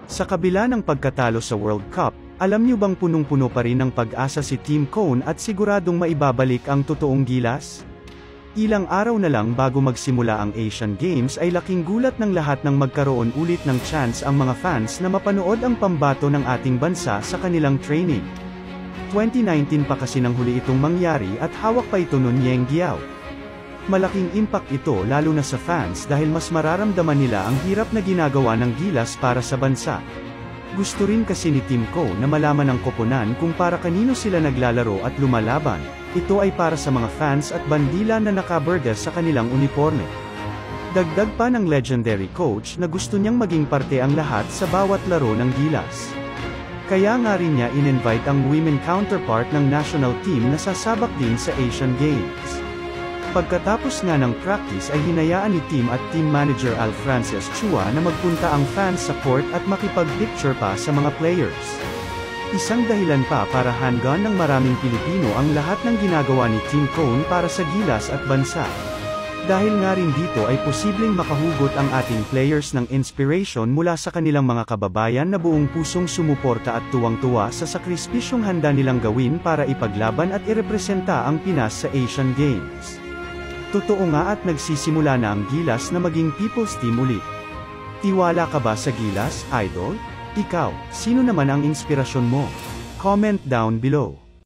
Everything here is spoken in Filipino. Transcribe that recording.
Sa kabila ng pagkatalo sa World Cup, alam niyo bang punong-puno pa rin ng pag-asa si Team Cone at siguradong maibabalik ang totoong gilas? Ilang araw na lang bago magsimula ang Asian Games ay laking gulat ng lahat nang magkaroon ulit ng chance ang mga fans na mapanood ang pambato ng ating bansa sa kanilang training. 2019 pa kasi nang huli itong mangyari at hawak pa ito nun Yeng Guiao. Malaking impact ito lalo na sa fans dahil mas mararamdaman nila ang hirap na ginagawa ng gilas para sa bansa. Gusto rin kasi ni Team Co na malaman ng koponan kung para kanino sila naglalaro at lumalaban. Ito ay para sa mga fans at bandila na nakaberde sa kanilang uniforme. Dagdag pa ng legendary coach na gusto niyang maging parte ang lahat sa bawat laro ng gilas. Kaya nga rin niya in-invite ang women counterpart ng national team na sasabak din sa Asian Games. Pagkatapos nga ng practice ay hinayaan ni team at team manager Al Francis Chua na magpunta ang fans sa court at makipag-picture pa sa mga players. Isang dahilan pa para handgan ng maraming Pilipino ang lahat ng ginagawa ni Team Cone para sa gilas at bansa. Dahil nga rin dito ay posibleng makahugot ang ating players ng inspiration mula sa kanilang mga kababayan na buong pusong sumuporta at tuwang-tuwa sa sakrispisyong handa nilang gawin para ipaglaban at irepresenta ang Pinas sa Asian Games. Totoo nga at nagsisimula na ang gilas na maging people's team ulit. Tiwala ka ba sa gilas, idol? Ikaw, sino naman ang inspirasyon mo? Comment down below.